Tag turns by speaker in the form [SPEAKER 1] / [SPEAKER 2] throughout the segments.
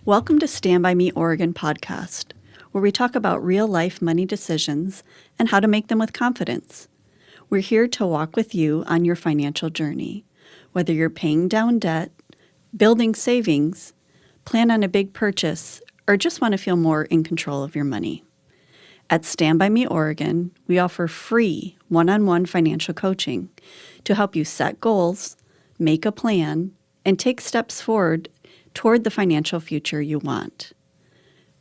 [SPEAKER 1] Welcome to Stand By Me Oregon podcast, where we talk about real-life money decisions and how to make them with confidence. We're here to walk with you on your financial journey, whether you're paying down debt, building savings, plan on a big purchase, or just want to feel more in control of your money. At Stand By Me Oregon, we offer free one-on-one financial coaching to help you set goals, make a plan, and take steps forward toward the financial future you want.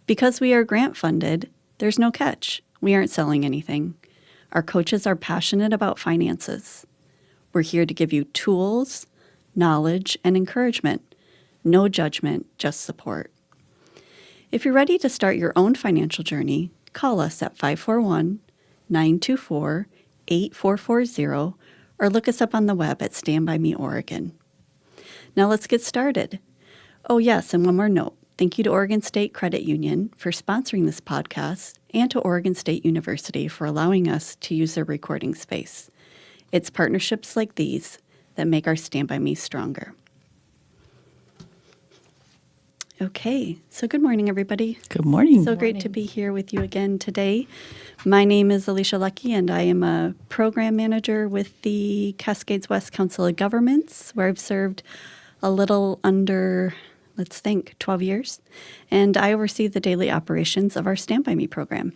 [SPEAKER 1] Because we are grant funded, there's no catch. We aren't selling anything. Our coaches are passionate about finances. We're here to give you tools, knowledge, and encouragement. No judgment, just support. If you're ready to start your own financial journey, call us at 541-924-8440 or look us up on the web at Stand By Me Oregon. Now let's get started. Oh yes, and one more note. Thank you to Oregon State Credit Union for sponsoring this podcast and to Oregon State University for allowing us to use their recording space. It's partnerships like these that make our Stand By Me stronger. Okay, so good morning, everybody.
[SPEAKER 2] Good morning.
[SPEAKER 1] So great to be here with you again today. My name is Alicia Lucke, and I am a program manager with the Cascades West Council of Governments, where I've served a little under, 12 years. And I oversee the daily operations of our Stand By Me program.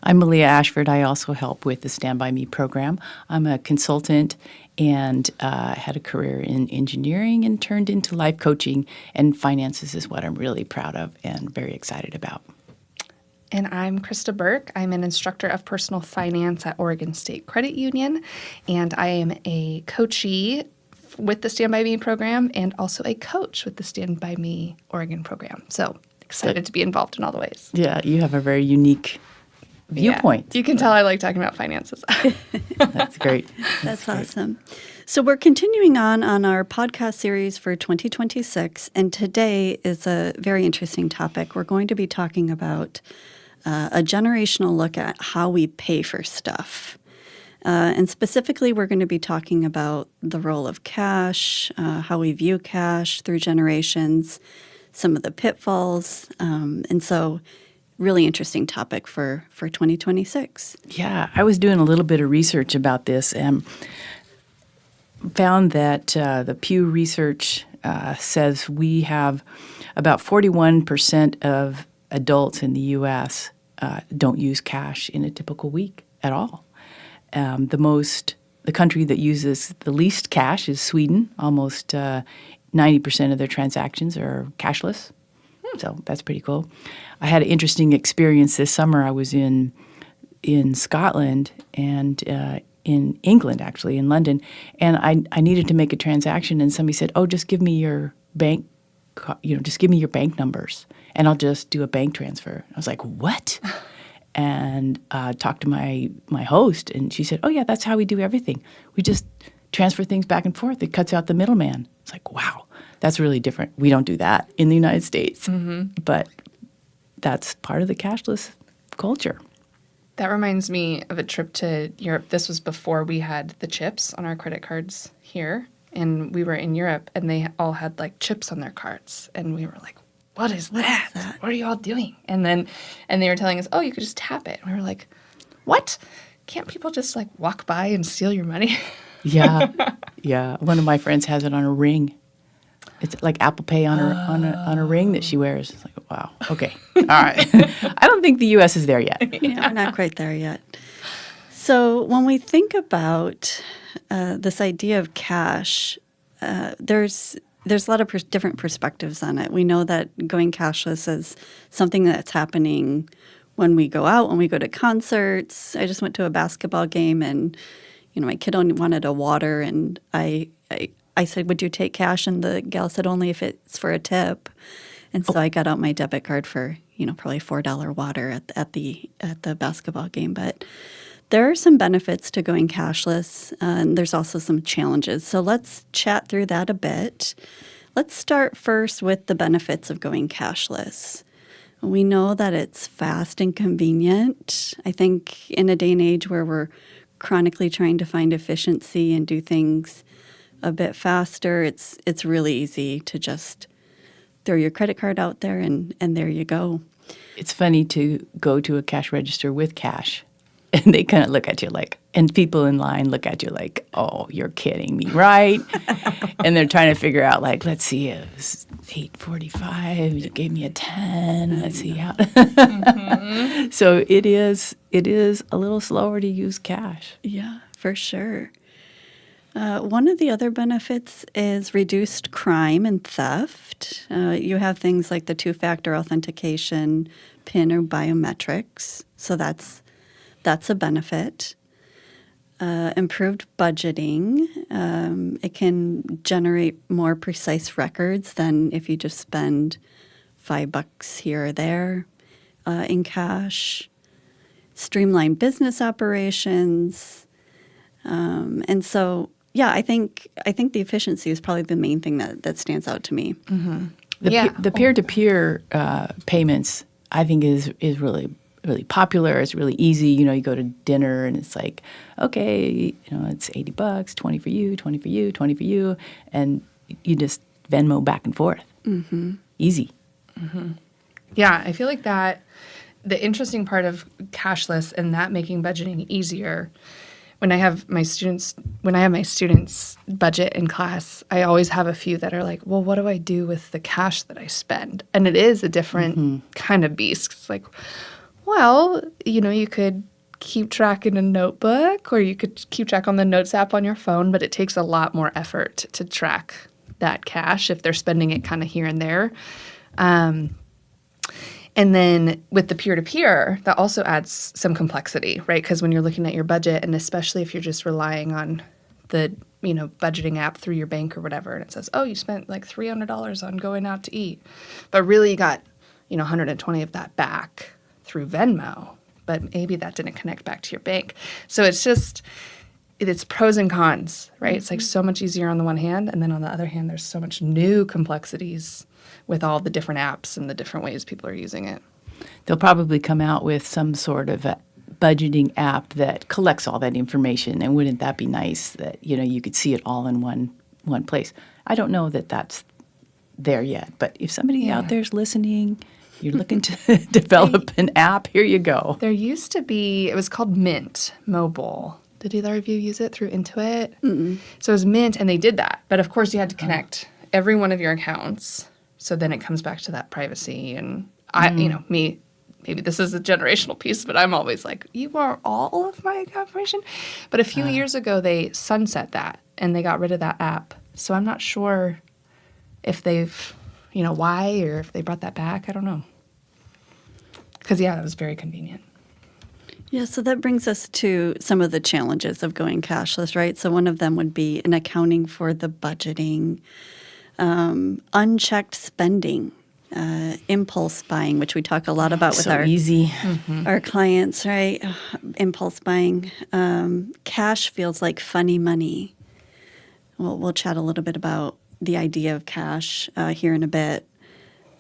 [SPEAKER 2] I'm Meleah Ashford. I also help with the Stand By Me program. I'm a consultant and had a career in engineering and turned into life coaching, and finances is what I'm really proud of and very excited about.
[SPEAKER 3] And I'm Krista Burke. I'm an instructor of personal finance at Oregon State Credit Union, and I am a coachee with the Stand By Me program and also a coach with the Stand By Me Oregon program. So excited to be involved in all the ways.
[SPEAKER 2] Yeah, you have a very unique viewpoint.
[SPEAKER 3] Yeah, you can tell I like talking about finances.
[SPEAKER 2] That's great.
[SPEAKER 1] That's awesome. So we're continuing on our podcast series for 2026, and today is a very interesting topic. We're going to be talking about a generational look at how we pay for stuff. And specifically, we're going to be talking about the role of cash, how we view cash through generations, some of the pitfalls, and so really interesting topic for 2026.
[SPEAKER 2] Yeah, I was doing a little bit of research about this and found that the Pew Research says we have about 41% of adults in the U.S. Don't use cash in a typical week at all. The country that uses the least cash is Sweden. Almost 90% of their transactions are cashless. So that's pretty cool. I had an interesting experience this summer. I was in Scotland and in England, actually, in London, and I needed to make a transaction, and somebody said, "Oh, just give me your bank, just give me your bank numbers, and I'll just do a bank transfer." I was like, "What?" And talked to my host, and she said, "Oh yeah, that's how we do everything. We just transfer things back and forth. It cuts out the middleman." It's like, wow, that's really different. We don't do that in the United States, but that's part of the cashless culture.
[SPEAKER 3] That reminds me of a trip to Europe. This was before we had the chips on our credit cards here, and we were in Europe, and they all had like chips on their cards, and we were like, What is that? What are you all doing? And they were telling us, oh, you could just tap it. And we were like, what? Can't people just like walk by and steal your money?
[SPEAKER 2] Yeah. One of my friends has it on a ring. It's like Apple Pay on a ring that she wears. It's like, wow. Okay. All right. I don't think the U.S. is there yet.
[SPEAKER 1] Yeah, we're not quite there yet. So when we think about this idea of cash, there's a lot of different perspectives on it. We know that going cashless is something that's happening when we go out, when we go to concerts. I just went to a basketball game, and my kid only wanted a water, and I said, "Would you take cash?" And the gal said, "Only if it's for a tip." And so I got out my debit card for probably $4 water at the basketball game. But there are some benefits to going cashless, and there's also some challenges. So let's chat through that a bit. Let's start first with the benefits of going cashless. We know that it's fast and convenient. I think in a day and age where we're chronically trying to find efficiency and do things a bit faster, it's really easy to just throw your credit card out there, and there you go.
[SPEAKER 2] It's funny to go to a cash register with cash, and they kind of look at you like, and people in line look at you like, oh, you're kidding me, right? And they're trying to figure out, like, let's see, it was $8.45. You gave me a 10. Let's see how. So it is a little slower to use cash.
[SPEAKER 1] Yeah, for sure. One of the other benefits is reduced crime and theft. You have things like the two-factor authentication, PIN or biometrics, so that's a benefit. Improved budgeting. It can generate more precise records than if you just spend $5 here or there in cash. Streamlined business operations. And so, yeah, I think the efficiency is probably the main thing that stands out to me.
[SPEAKER 3] Mm-hmm.
[SPEAKER 2] The peer-to-peer payments, I think, is really popular. It's really easy. You go to dinner and it's like, okay, it's $80, 20 for you, 20 for you, 20 for you, and you just Venmo back and forth.
[SPEAKER 1] Mm-hmm.
[SPEAKER 2] Easy.
[SPEAKER 3] Mm-hmm. Yeah, I feel like that the interesting part of cashless and that making budgeting easier. When I have my students budget in class, I always have a few that are like, well, what do I do with the cash that I spend? And it is a different kind of beast. It's like, well, you could keep track in a notebook, or you could keep track on the Notes app on your phone, but it takes a lot more effort to track that cash if they're spending it kind of here and there. And then with the peer-to-peer, that also adds some complexity, right? Because when you're looking at your budget, and especially if you're just relying on the, budgeting app through your bank or whatever, and it says, oh, you spent like $300 on going out to eat, but really you got, 120 of that back through Venmo, but maybe that didn't connect back to your bank. So it's pros and cons, right? Mm-hmm. It's like so much easier on the one hand, and then on the other hand, there's so much new complexities with all the different apps and the different ways people are using it.
[SPEAKER 2] They'll probably come out with some sort of a budgeting app that collects all that information, and wouldn't that be nice that, you could see it all in one place? I don't know that that's there yet, but if somebody out there is listening, you're looking to develop an app, here you go.
[SPEAKER 3] There used to be, it was called Mint Mobile. Did either of you use it through Intuit? Mm-mm. So it was Mint, and they did that. But of course, you had to connect every one of your accounts. So then it comes back to that privacy. And maybe this is a generational piece, but I'm always like, you are all of my information. But a few years ago, they sunset that, and they got rid of that app. So I'm not sure if they've, why, or if they brought that back. I don't know. Because, that was very convenient.
[SPEAKER 1] Yeah, so that brings us to some of the challenges of going cashless, right? So one of them would be in accounting for the budgeting, unchecked spending, impulse buying, which we talk a lot about with our clients, right? Impulse buying. Cash feels like funny money. We'll chat a little bit about the idea of cash here in a bit.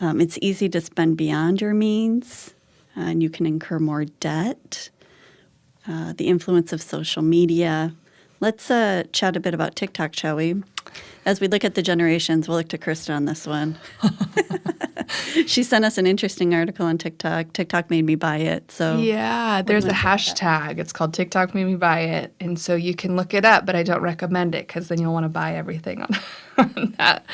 [SPEAKER 1] It's easy to spend beyond your means, and you can incur more debt. The influence of social media. Let's chat a bit about TikTok, shall we? As we look at the generations, we'll look to Krista on this one. She sent us an interesting article on TikTok. TikTok made me buy it. So
[SPEAKER 3] yeah, there's a hashtag. It's called TikTok made me buy it. And so you can look it up, but I don't recommend it because then you'll want to buy everything on that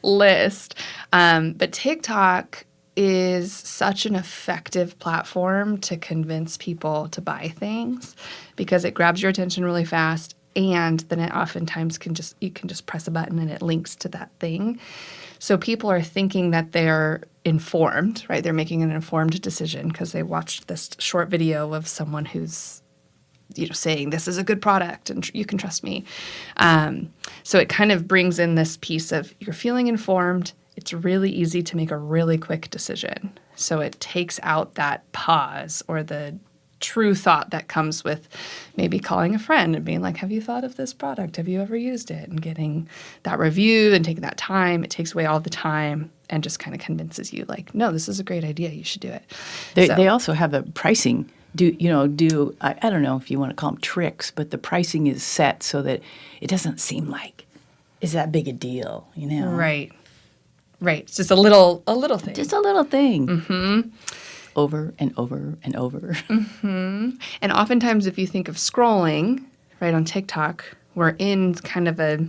[SPEAKER 3] list. But TikTok is such an effective platform to convince people to buy things because it grabs your attention really fast, and then it oftentimes you can just press a button and it links to that thing. So people are thinking that they're informed, right? They're making an informed decision because they watched this short video of someone who's saying this is a good product and you can trust me. So it kind of brings in this piece of you're feeling informed. It's really easy to make a really quick decision. So it takes out that pause or the true thought that comes with maybe calling a friend and being like, have you thought of this product? Have you ever used it? And getting that review and taking that time. It takes away all the time and just kind of convinces you like, no, this is a great idea. You should do it.
[SPEAKER 2] They also have a pricing. I don't know if you want to call them tricks, but the pricing is set so that it doesn't seem like, is that big a deal,
[SPEAKER 3] Right. Right. It's just a little thing.
[SPEAKER 2] Just a little thing. Over and over and over.
[SPEAKER 3] And oftentimes, if you think of scrolling, right, on TikTok, we're in kind of a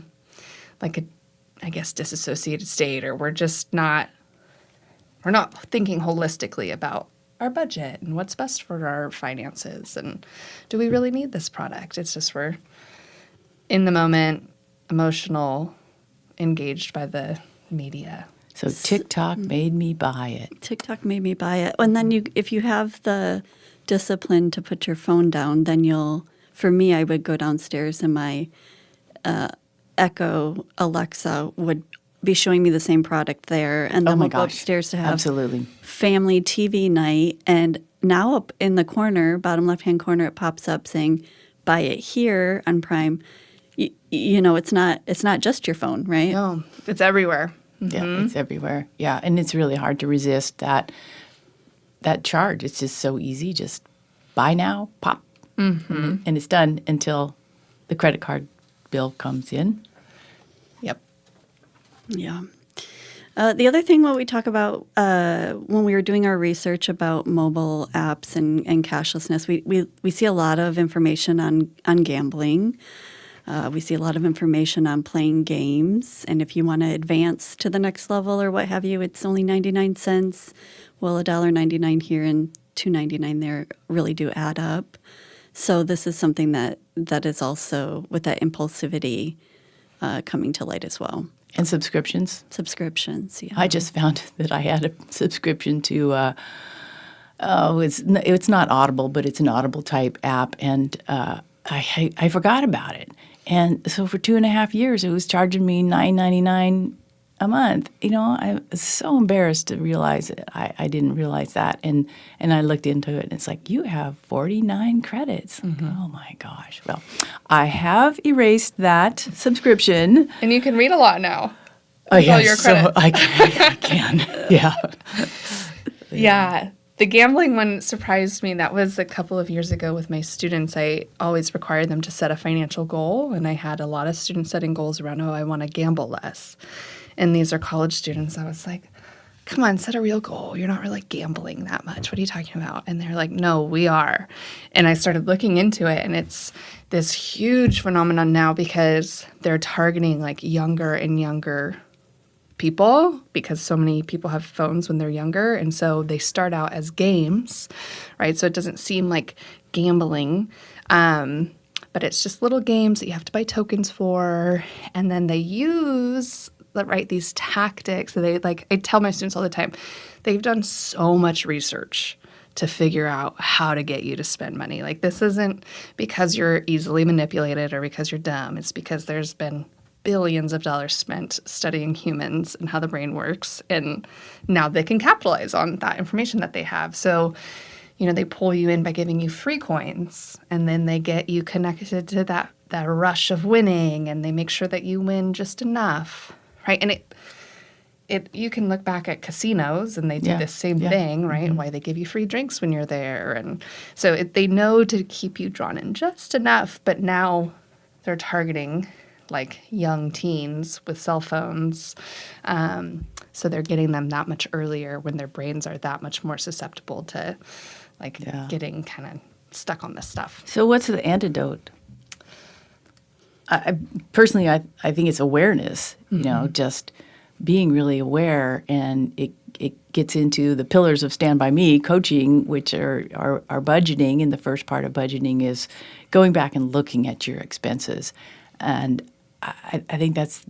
[SPEAKER 3] I guess, disassociated state, or we're not thinking holistically about our budget and what's best for our finances. And do we really need this product? It's just we're in the moment, emotional, engaged by the media.
[SPEAKER 2] So TikTok made me buy it.
[SPEAKER 1] TikTok made me buy it. And then if you have the discipline to put your phone down, then for me, I would go downstairs and my Echo Alexa would be showing me the same product there. And then
[SPEAKER 2] my
[SPEAKER 1] we'll go
[SPEAKER 2] gosh.
[SPEAKER 1] upstairs to have
[SPEAKER 2] Absolutely.
[SPEAKER 1] family TV night. And now up in the corner, bottom left-hand corner, it pops up saying, buy it here on Prime. It's not just your phone, right?
[SPEAKER 3] No, it's everywhere.
[SPEAKER 2] Yeah, it's everywhere. Yeah, and it's really hard to resist that charge. It's just so easy. Just buy now, pop, and it's done until the credit card bill comes in.
[SPEAKER 3] Yep.
[SPEAKER 1] Yeah. The other thing what we talk about when we were doing our research about mobile apps and cashlessness, we see a lot of information on gambling. We see a lot of information on playing games. And if you want to advance to the next level or what have you, it's only 99 cents. Well, $1.99 here and $2.99 there really do add up. So this is something that is also with that impulsivity coming to light as well.
[SPEAKER 2] And subscriptions.
[SPEAKER 1] Subscriptions, yeah.
[SPEAKER 2] I just found that I had a subscription to, it's not Audible, but it's an Audible type app, and I forgot about it. And so for 2.5 years, it was charging me $9.99 a month. I was so embarrassed to realize it. I didn't realize that. And I looked into it, and it's like, you have 49 credits. Like, oh, my gosh. Well, I have erased that subscription.
[SPEAKER 3] And you can read a lot now.
[SPEAKER 2] Oh,
[SPEAKER 3] With
[SPEAKER 2] yeah,
[SPEAKER 3] all your credits.
[SPEAKER 2] so I can. Yeah.
[SPEAKER 3] Yeah. The gambling one surprised me. That was a couple of years ago with my students. I always required them to set a financial goal, and I had a lot of students setting goals around, I want to gamble less. And these are college students. I was like, come on, set a real goal. You're not really gambling that much. What are you talking about? And they're like, no, we are. And I started looking into it, and it's this huge phenomenon now because they're targeting like younger and younger people, because so many people have phones when they're younger, and so they start out as games, right? So it doesn't seem like gambling, but it's just little games that you have to buy tokens for, and then they use these tactics that I tell my students all the time, they've done so much research to figure out how to get you to spend money. Like, this isn't because you're easily manipulated or because you're dumb. It's because there's been billions of dollars spent studying humans and how the brain works, and now they can capitalize on that information that they have. So, they pull you in by giving you free coins, and then they get you connected to that rush of winning, and they make sure that you win just enough, right? And you can look back at casinos, and they do the same thing, right? Why they give you free drinks when you're there, and so they know to keep you drawn in just enough. But now they're targeting like young teens with cell phones. So they're getting them that much earlier when their brains are that much more susceptible to getting kind of stuck on this stuff.
[SPEAKER 2] So what's the antidote? I personally think it's awareness, just being really aware, and it gets into the pillars of Stand By Me coaching, which are budgeting. And the first part of budgeting is going back and looking at your expenses. And I think that's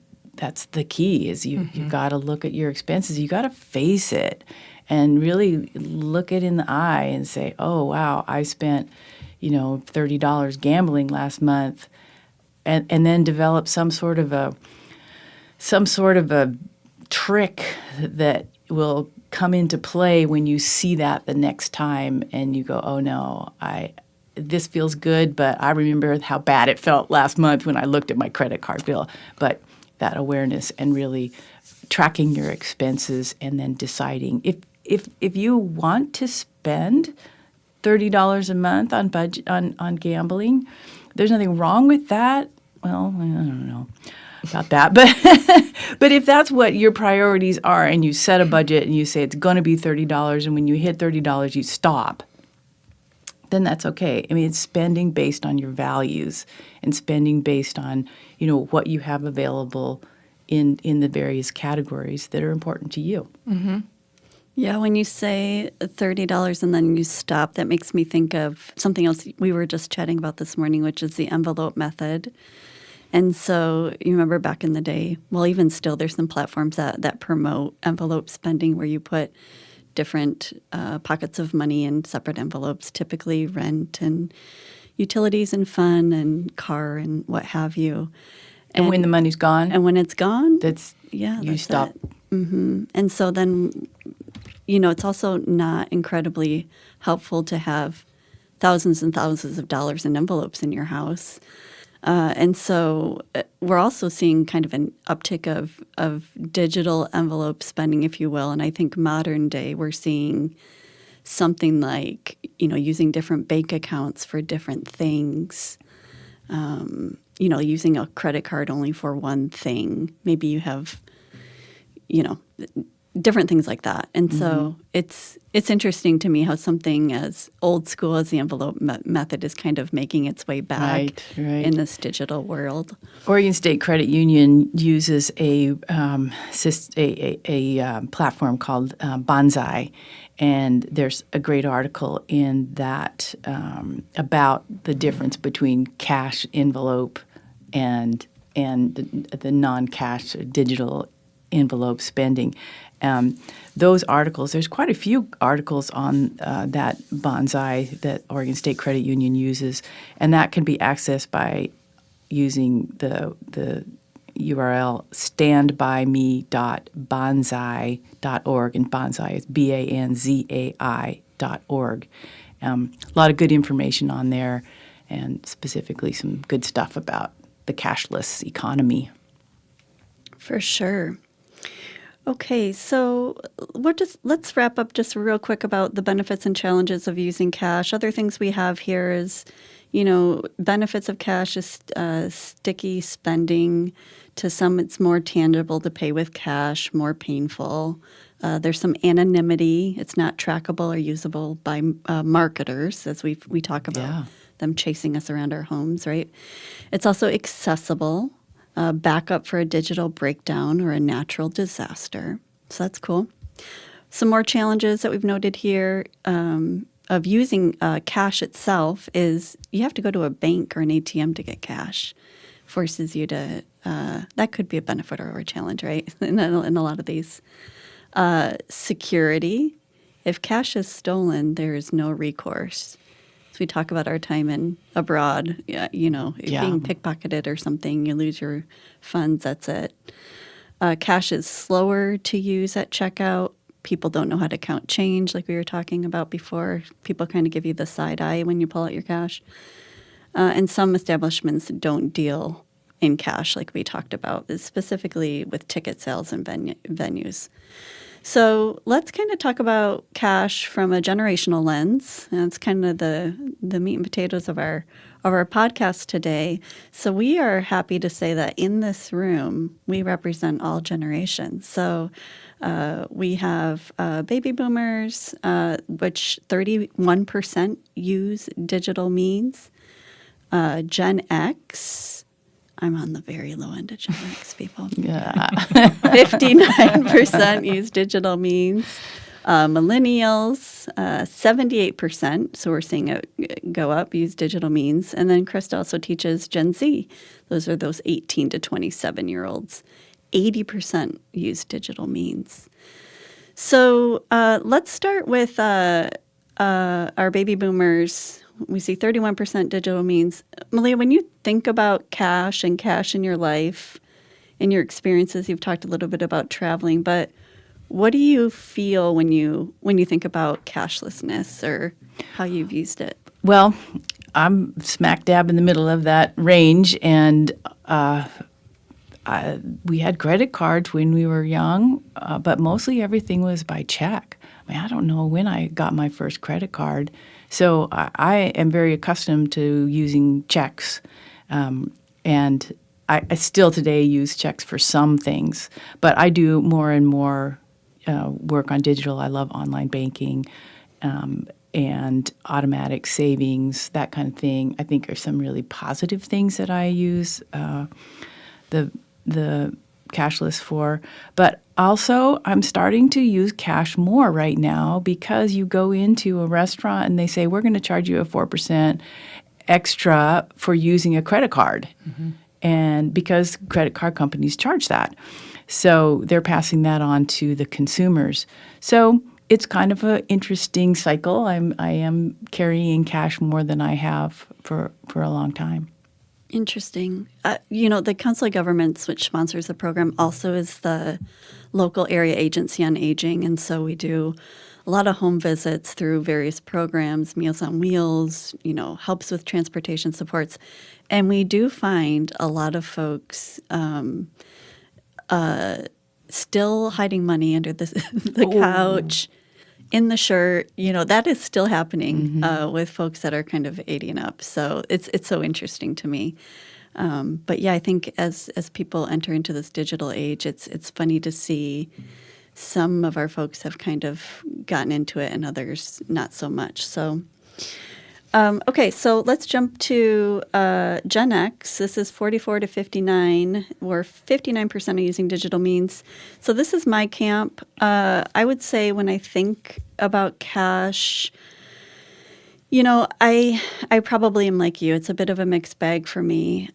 [SPEAKER 2] the key is you got to look at your expenses. You got to face it and really look it in the eye and say, oh, wow, I spent, $30 gambling last month, and then develop some sort of a trick that will come into play when you see that the next time and you go, oh, no, this feels good, but I remember how bad it felt last month when I looked at my credit card bill. But that awareness and really tracking your expenses and then deciding if you want to spend $30 a month on budget on gambling, there's nothing wrong with that. Well, I don't know. about that. But if that's what your priorities are and you set a budget and you say it's going to be $30 and when you hit $30 you stop, then that's okay. I mean, it's spending based on your values and spending based on, what you have available in the various categories that are important to you.
[SPEAKER 3] Mm-hmm.
[SPEAKER 1] Yeah, when you say $30 and then you stop, that makes me think of something else we were just chatting about this morning, which is the envelope method. And so you remember back in the day, well, even still, there's some platforms that promote envelope spending where you put different pockets of money in separate envelopes, typically rent and utilities and fun and car and what have you.
[SPEAKER 2] And when the money's gone,
[SPEAKER 1] and when it's gone,
[SPEAKER 2] you
[SPEAKER 1] that's
[SPEAKER 2] stop.
[SPEAKER 1] it. Mm-hmm. And so then, it's also not incredibly helpful to have thousands and thousands of dollars in envelopes in your house. And so we're also seeing kind of an uptick of digital envelope spending, if you will. And I think modern day we're seeing something like, using different bank accounts for different things, using a credit card only for one thing. Maybe you have, different things like that. And so it's interesting to me how something as old school as the envelope method is kind of making its way back
[SPEAKER 2] Right.
[SPEAKER 1] in this digital world.
[SPEAKER 2] Oregon State Credit Union uses a platform called Bonsai, and there's a great article in that about the difference between cash envelope and the non-cash digital envelope spending. Those articles, there's quite a few articles on that Bonsai that Oregon State Credit Union uses, and that can be accessed by using the URL standbyme.bonsai.org, and Bonsai is BANZAI.org. A lot of good information on there, and specifically some good stuff about the cashless economy.
[SPEAKER 1] For sure. Okay, so let's wrap up just real quick about the benefits and challenges of using cash. Other things we have here is, benefits of cash is sticky spending. To some, it's more tangible to pay with cash, more painful. There's some anonymity. It's not trackable or usable by marketers, as we talk about them chasing us around our homes, right? It's also accessible. Backup for a digital breakdown or a natural disaster. So that's cool. Some more challenges that we've noted here of using cash itself is you have to go to a bank or an ATM to get cash. Forces you to, that could be a benefit or a challenge, right? in a lot of these. Security. If cash is stolen, there is no recourse. So we talk about our time abroad, being pickpocketed or something, you lose your funds, that's it. Cash is slower to use at checkout. People don't know how to count change, like we were talking about before. People kind of give you the side eye when you pull out your cash. And some establishments don't deal in cash, like we talked about, specifically with ticket sales and venues. So let's kind of talk about cash from a generational lens. And it's kind of the meat and potatoes of our podcast today. So we are happy to say that in this room, we represent all generations. So we have baby boomers, which 31% use digital means. Gen X, I'm on the very low end of Gen X people.
[SPEAKER 2] Yeah.
[SPEAKER 1] 59% use digital means. Millennials, 78%, so we're seeing it go up, use digital means. And then Krista also teaches Gen Z. Those are those 18 to 27-year-olds. 80% use digital means. So let's start with our baby boomers. We see 31% digital means. Meleah, when you think about cash and cash in your life, in your experiences, you've talked a little bit about traveling, but what do you feel when you think about cashlessness or how you've used it?
[SPEAKER 2] Well, I'm smack dab in the middle of that range, and we had credit cards when we were young, but mostly everything was by check. I mean, I don't know when I got my first credit card. So I am very accustomed to using checks, and I still today use checks for some things, but I do more and more work on digital. I love online banking and automatic savings, that kind of thing. I think are some really positive things that I use the cashless for. But also, I'm starting to use cash more right now because you go into a restaurant and they say, we're going to charge you a 4% extra for using a credit card. And because credit card companies charge that. So they're passing that on to the consumers. So it's kind of an interesting cycle. I am carrying cash more than I have for a long time.
[SPEAKER 1] Interesting. The Council of Governments, which sponsors the program, also is the local area agency on aging. And so we do a lot of home visits through various programs, Meals on Wheels, helps with transportation supports. And we do find a lot of folks still hiding money under the couch, in the shirt. That is still happening with folks that are kind of 80 and up. So it's so interesting to me. But yeah, I think as people enter into this digital age, it's funny to see some of our folks have kind of gotten into it and others not so much. So, okay, so let's jump to Gen X. This is 44 to 59, where 59% are using digital means. So this is my camp. I would say when I think about cash, I probably am like you. It's a bit of a mixed bag for me.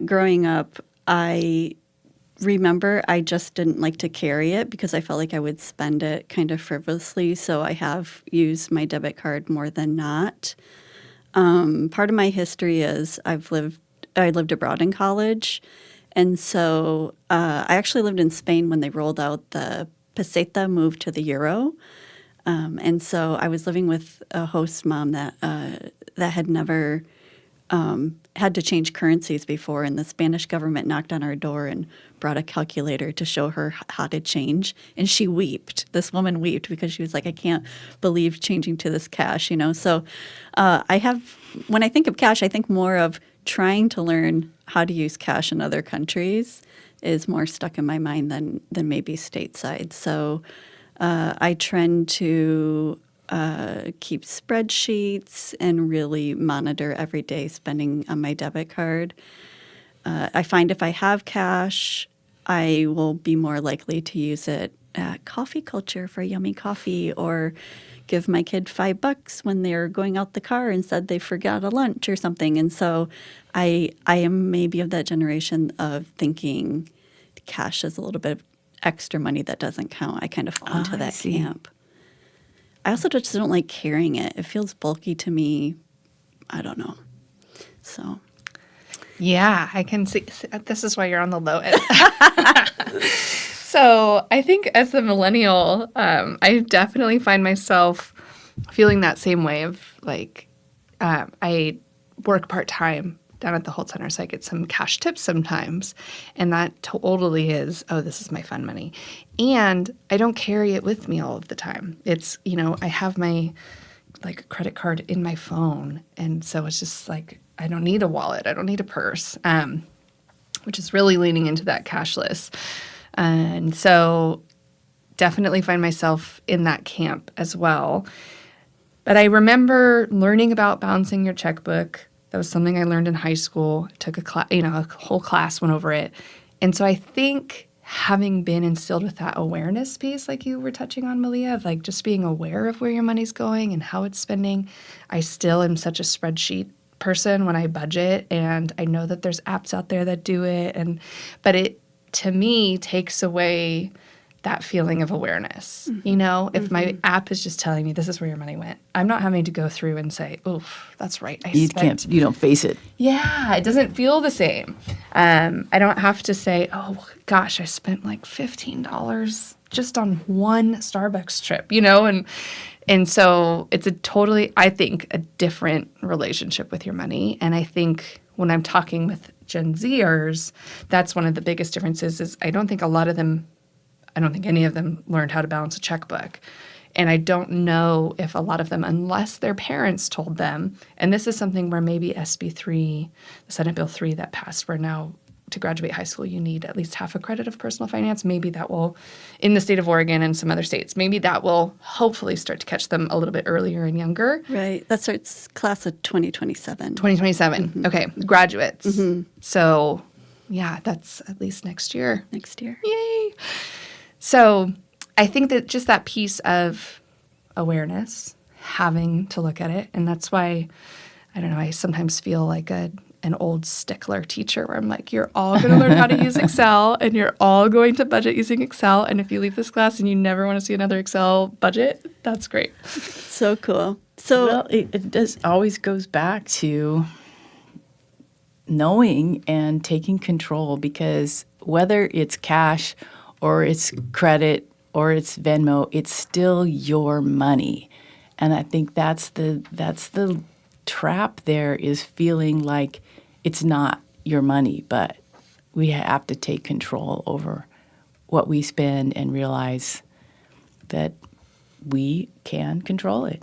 [SPEAKER 1] Growing up, I remember I just didn't like to carry it because I felt like I would spend it kind of frivolously. So I have used my debit card more than not. Part of my history is I lived abroad in college. And so I actually lived in Spain when they rolled out the peseta move to the euro. And so I was living with a host mom that had never had to change currencies before, and the Spanish government knocked on our door and brought a calculator to show her how to change. And she wept. This woman wept because she was like, I can't believe changing to this cash, So when I think of cash, I think more of trying to learn how to use cash in other countries is more stuck in my mind than maybe stateside. So I trend to keep spreadsheets and really monitor everyday spending on my debit card. I find if I have cash, I will be more likely to use it at coffee culture for yummy coffee, or give my kid $5 when they're going out the car and said they forgot a lunch or something. And so I am maybe of that generation of thinking cash is a little bit of extra money that doesn't count. I kind of fall into that camp. I also just don't like carrying it. It feels bulky to me. I don't know. So.
[SPEAKER 3] Yeah, I can see. This is why you're on the low end. So I think as a millennial, I definitely find myself feeling that same way of like, I work part-time down at the Holt Center, so I get some cash tips sometimes. And that totally is, oh, this is my fun money. And I don't carry it with me all of the time. It's, I have my credit card in my phone. And so it's just like, I don't need a wallet. I don't need a purse, which is really leaning into that cashless. And so definitely find myself in that camp as well. But I remember learning about balancing your checkbook. That was something I learned in high school. I took a class, a whole class went over it. And so I think having been instilled with that awareness piece, like you were touching on, Meleah, of like just being aware of where your money's going and how it's spending. I still am such a spreadsheet person when I budget, and I know that there's apps out there that do it. But it, to me, takes away that feeling of awareness.
[SPEAKER 1] Mm-hmm.
[SPEAKER 3] If my app is just telling me this is where your money went, I'm not having to go through and say, "Oof, that's right.
[SPEAKER 2] You don't face it.
[SPEAKER 3] Yeah, it doesn't feel the same. I don't have to say, "Oh gosh, I spent like $15 just on one Starbucks trip," And so it's I think, a different relationship with your money. And I think when I'm talking with Gen Zers, that's one of the biggest differences is I don't think any of them learned how to balance a checkbook. And I don't know if a lot of them, unless their parents told them, and this is something where maybe SB 3, the Senate Bill 3 that passed, where now to graduate high school, you need at least half a credit of personal finance. Maybe that will, in the state of Oregon and some other states, maybe that will hopefully start to catch them a little bit earlier and younger.
[SPEAKER 1] Right. That starts class of 2027.
[SPEAKER 3] 2027. Okay. Graduates. So, yeah, that's at least next year.
[SPEAKER 1] Next year.
[SPEAKER 3] Yay. So I think that just that piece of awareness, having to look at it, and that's why, I don't know, I sometimes feel like an old stickler teacher where I'm like, you're all going to learn how to use Excel and you're all going to budget using Excel. And if you leave this class and you never want to see another Excel budget, that's great.
[SPEAKER 1] So cool. So
[SPEAKER 2] Well, it does always goes back to knowing and taking control, because whether it's cash or it's credit or it's Venmo, it's still your money. And I think that's the trap there, is feeling like it's not your money, but we have to take control over what we spend and realize that we can control it.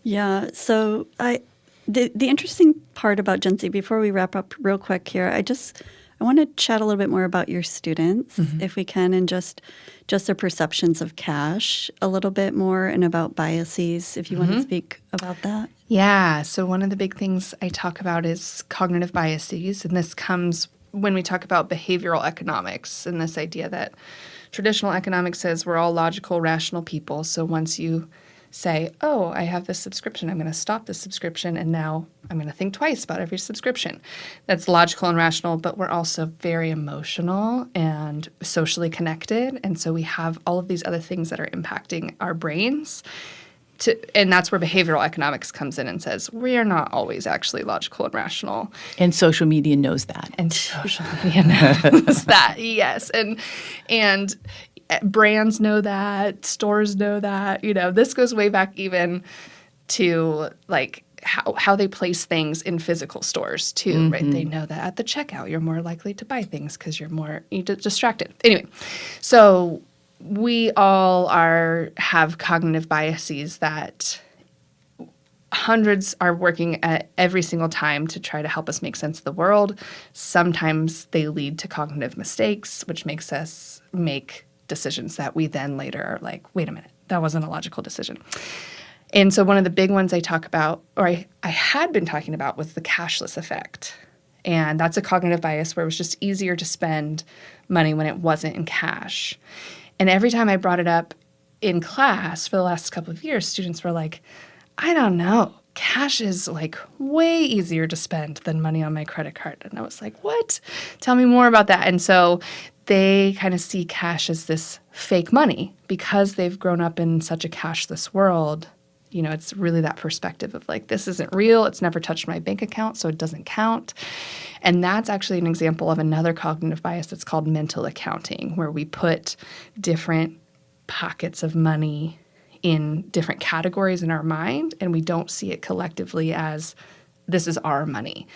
[SPEAKER 1] yeah, so the interesting part about Gen Z, before we wrap up real quick here, I want to chat a little bit more about your students, if we can, and just their perceptions of cash a little bit more, and about biases, if you want to speak about that.
[SPEAKER 3] Yeah. So one of the big things I talk about is cognitive biases. And this comes when we talk about behavioral economics, and this idea that traditional economics says we're all logical, rational people. So once you say, oh, I have this subscription, I'm going to stop this subscription, and now I'm going to think twice about every subscription. That's logical and rational, but we're also very emotional and socially connected. And so we have all of these other things that are impacting our brains. And that's where behavioral economics comes in and says, we are not always actually logical and rational.
[SPEAKER 2] And social media knows that.
[SPEAKER 3] And social media knows that, yes. And brands know that, stores know that. You know, this goes way back even to like how they place things in physical stores too, right? They know that at the checkout you're more likely to buy things because you're distracted. Anyway, so we all have cognitive biases that hundreds are working at every single time to try to help us make sense of the world. Sometimes they lead to cognitive mistakes, which makes us make decisions that we then later are like, wait a minute, that wasn't a logical decision. And so one of the big ones I talk about, or I had been talking about, was the cashless effect. And that's a cognitive bias where it was just easier to spend money when it wasn't in cash. And every time I brought it up in class for the last couple of years, students were like, I don't know, cash is like way easier to spend than money on my credit card. And I was like, what? Tell me more about that. And so they kind of see cash as this fake money because they've grown up in such a cashless world. You know, it's really that perspective of like, this isn't real. It's never touched my bank account, so it doesn't count. And that's actually an example of another cognitive bias that's called mental accounting, where we put different pockets of money in different categories in our mind, and we don't see it collectively as this is our money.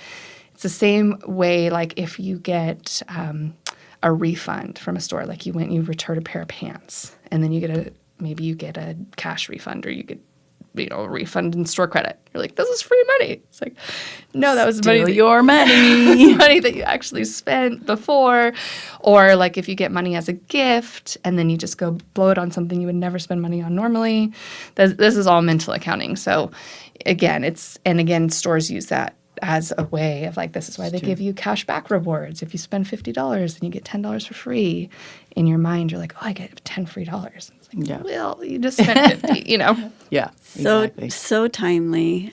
[SPEAKER 3] It's the same way, like if you get a refund from a store, like you return a pair of pants, and then maybe you get a cash refund, or you get a refund in store credit. You're like, this is free money. It's like, no, that was
[SPEAKER 2] Still
[SPEAKER 3] money.
[SPEAKER 2] your money.
[SPEAKER 3] Money that you actually spent before. Or like if you get money as a gift and then you just go blow it on something you would never spend money on normally. This is all mental accounting. So again, stores use that as a way of like, this is why they give you cash back rewards. If you spend $50 and you get $10 for free, in your mind, you're like, oh, I get $10 free. It's like,
[SPEAKER 2] Yeah.
[SPEAKER 3] Well, you just spent 50, you know?
[SPEAKER 2] Yeah,
[SPEAKER 1] So
[SPEAKER 2] exactly.
[SPEAKER 1] so timely,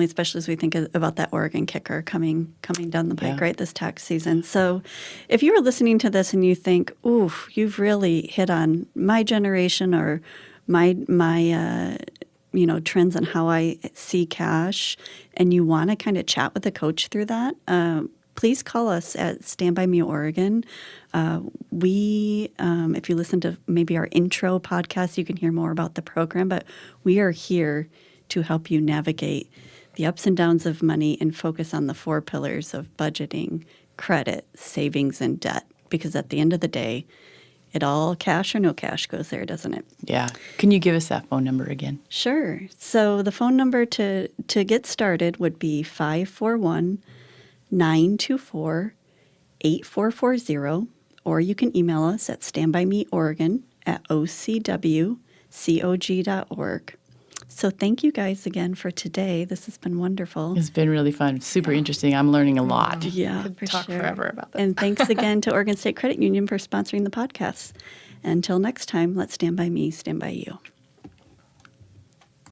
[SPEAKER 1] especially as we think about that Oregon kicker coming down the pike,
[SPEAKER 2] Yeah.
[SPEAKER 1] right, this tax season. So if you were listening to this and you think, oof, you've really hit on my generation or my trends on how I see cash, and you want to kind of chat with a coach through that, please call us at Stand By Me Oregon. If you listen to maybe our intro podcast, you can hear more about the program, but we are here to help you navigate the ups and downs of money and focus on the 4 pillars of budgeting, credit, savings, and debt. Because at the end of the day, it all cash or no cash goes there, doesn't it?
[SPEAKER 2] Yeah. Can you give us that phone number again?
[SPEAKER 1] Sure. So the phone number to get started would be 541 924-8440, or you can email us at standbymeoregon@ocwcog.org. So thank you guys again for today. This has been wonderful.
[SPEAKER 2] It's been really fun. Super interesting. I'm learning a lot.
[SPEAKER 1] Yeah,
[SPEAKER 3] Could
[SPEAKER 1] for
[SPEAKER 3] talk
[SPEAKER 1] sure.
[SPEAKER 3] forever about this.
[SPEAKER 1] And thanks again to Oregon State Credit Union for sponsoring the podcast. Until next time, let's stand by me, stand by you.